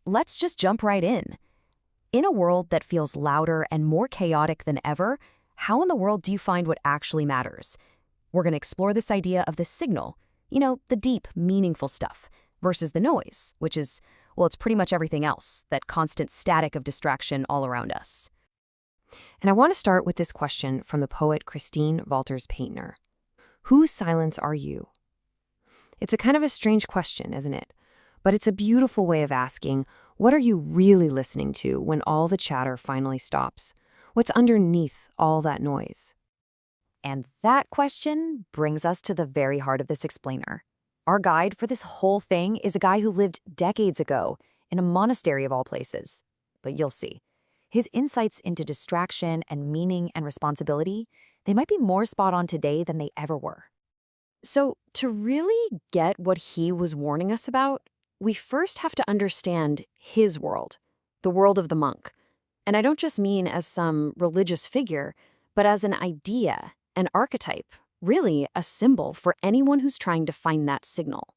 let's just jump right in. In a world that feels louder and more chaotic than ever, how in the world do you find what actually matters? We're going to explore this idea of the signal, the deep, meaningful stuff, versus the noise, which is, well, it's pretty much everything else, that constant static of distraction all around us. And I want to start with this question from the poet Christine Walters Paintner. Whose silence are you? It's a kind of a strange question, isn't it? But it's a beautiful way of asking, what are you really listening to when all the chatter finally stops? What's underneath all that noise? And that question brings us to the very heart of this explainer. Our guide for this whole thing is a guy who lived decades ago in a monastery of all places. But you'll see. His insights into distraction and meaning and responsibility, they might be more spot on today than they ever were. So, to really get what he was warning us about, we first have to understand his world, the world of the monk. And I don't just mean as some religious figure, but as an idea, an archetype, really a symbol for anyone who's trying to find that signal.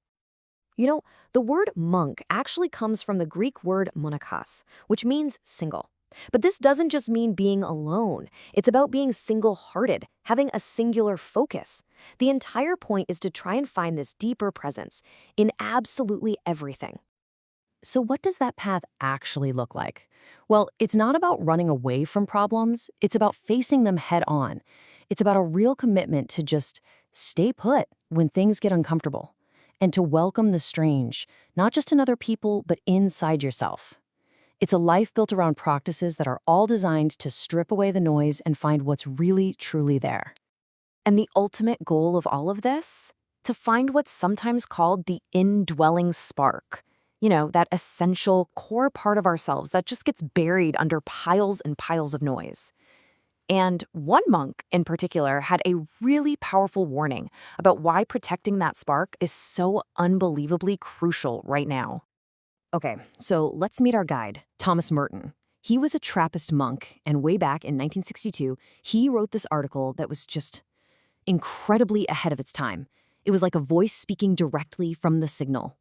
The word monk actually comes from the Greek word monachos, which means single. But this doesn't just mean being alone. It's about being single-hearted, having a singular focus. The entire point is to try and find this deeper presence in absolutely everything. So what does that path actually look like? Well, it's not about running away from problems. It's about facing them head on. It's about a real commitment to just stay put when things get uncomfortable and to welcome the strange, not just in other people, but inside yourself. It's a life built around practices that are all designed to strip away the noise and find what's really, truly there. And the ultimate goal of all of this? To find what's sometimes called the indwelling spark. That essential core part of ourselves that just gets buried under piles and piles of noise. And one monk in particular had a really powerful warning about why protecting that spark is so unbelievably crucial right now. Okay, so let's meet our guide, Thomas Merton. He was a Trappist monk, and way back in 1962, he wrote this article that was just incredibly ahead of its time. It was like a voice speaking directly from the signal.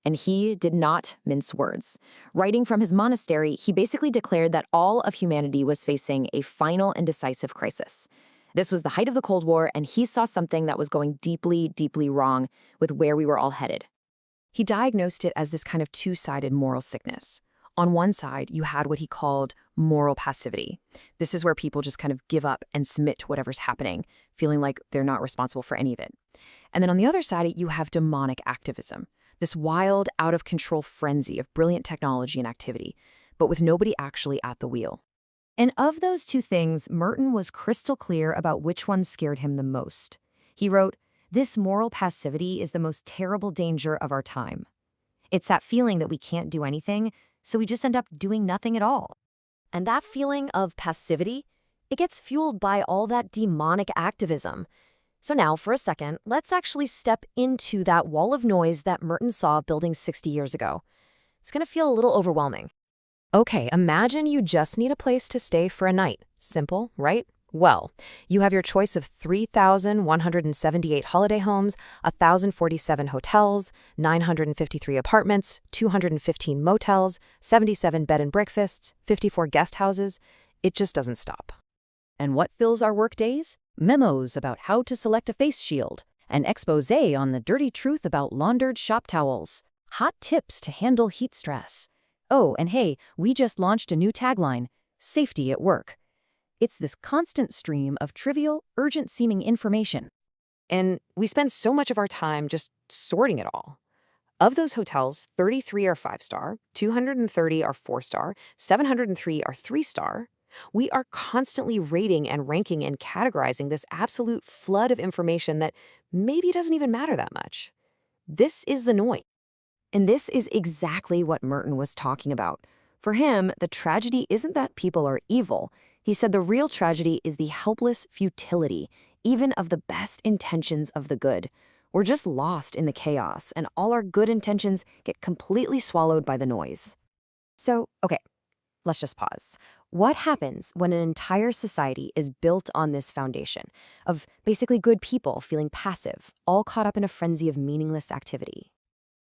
And he did not mince words. Writing from his monastery, he basically declared that all of humanity was facing a final and decisive crisis. This was the height of the Cold War, and he saw something that was going deeply, deeply wrong with where we were all headed. He diagnosed it as this kind of two-sided moral sickness. On one side, you had what he called moral passivity. This is where people just kind of give up and submit to whatever's happening, feeling like they're not responsible for any of it. And then on the other side, you have demonic activism, this wild, out-of-control frenzy of brilliant technology and activity, but with nobody actually at the wheel. And of those two things, Merton was crystal clear about which one scared him the most. He wrote, "This moral passivity is the most terrible danger of our time. It's that feeling that we can't do anything, so we just end up doing nothing at all." And that feeling of passivity, it gets fueled by all that demonic activism. So now, for a second, let's actually step into that wall of noise that Merton saw building 60 years ago. It's going to feel a little overwhelming. Okay, imagine you just need a place to stay for a night. Simple, right? Well, you have your choice of 3,178 holiday homes, 1,047 hotels, 953 apartments, 215 motels, 77 bed and breakfasts, 54 guest houses. It just doesn't stop. And what fills our work days? Memos about how to select a face shield, an exposé on the dirty truth about laundered shop towels, hot tips to handle heat stress. Oh, and hey, we just launched a new tagline, Safety at Work. It's this constant stream of trivial, urgent-seeming information. And we spend so much of our time just sorting it all. Of those hotels, 33 are 5-star, 230 are 4-star, 703 are 3-star. We are constantly rating and ranking and categorizing this absolute flood of information that maybe doesn't even matter that much. This is the noise. And this is exactly what Merton was talking about. For him, the tragedy isn't that people are evil. He said the real tragedy is the helpless futility, even of the best intentions of the good. We're just lost in the chaos, and all our good intentions get completely swallowed by the noise. So, okay, let's just pause. What happens when an entire society is built on this foundation of basically good people feeling passive, all caught up in a frenzy of meaningless activity?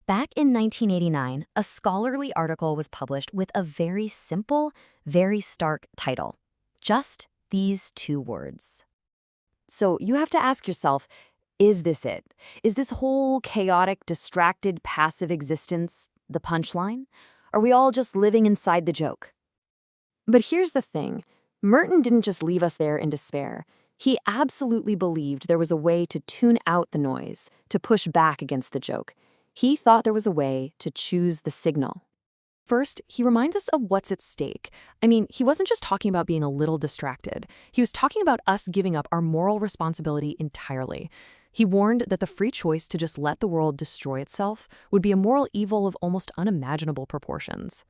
Back in 1989, a scholarly article was published with a very simple, very stark title. Just these two words. So you have to ask yourself, is this it? Is this whole chaotic, distracted, passive existence the punchline? Are we all just living inside the joke? But here's the thing. Merton didn't just leave us there in despair. He absolutely believed there was a way to tune out the noise, to push back against the joke. He thought there was a way to choose the signal. First, he reminds us of what's at stake. I mean, he wasn't just talking about being a little distracted. He was talking about us giving up our moral responsibility entirely. He warned that the free choice to just let the world destroy itself would be a moral evil of almost unimaginable proportions.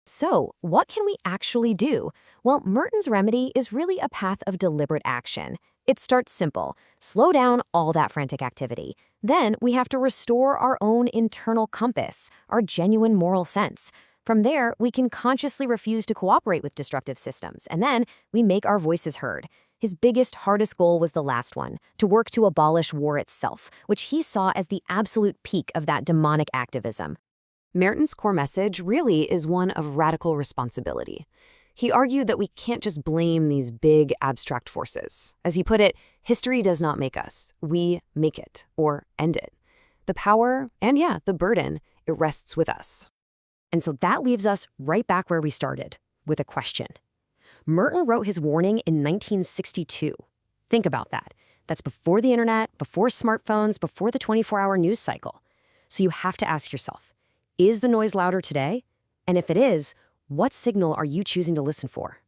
So, what can we actually do? Well, Merton's remedy is really a path of deliberate action. It starts simple. Slow down all that frantic activity. Then we have to restore our own internal compass, our genuine moral sense. From there, we can consciously refuse to cooperate with destructive systems, and then we make our voices heard. His biggest, hardest goal was the last one, to work to abolish war itself, which he saw as the absolute peak of that demonic activism. Merton's core message really is one of radical responsibility. He argued that we can't just blame these big, abstract forces. As he put it, history does not make us. We make it, or end it. The power, and the burden, it rests with us. And so that leaves us right back where we started, with a question. Merton wrote his warning in 1962. Think about that. That's before the internet, before smartphones, before the 24-hour news cycle. So you have to ask yourself, is the noise louder today? And if it is, what signal are you choosing to listen for?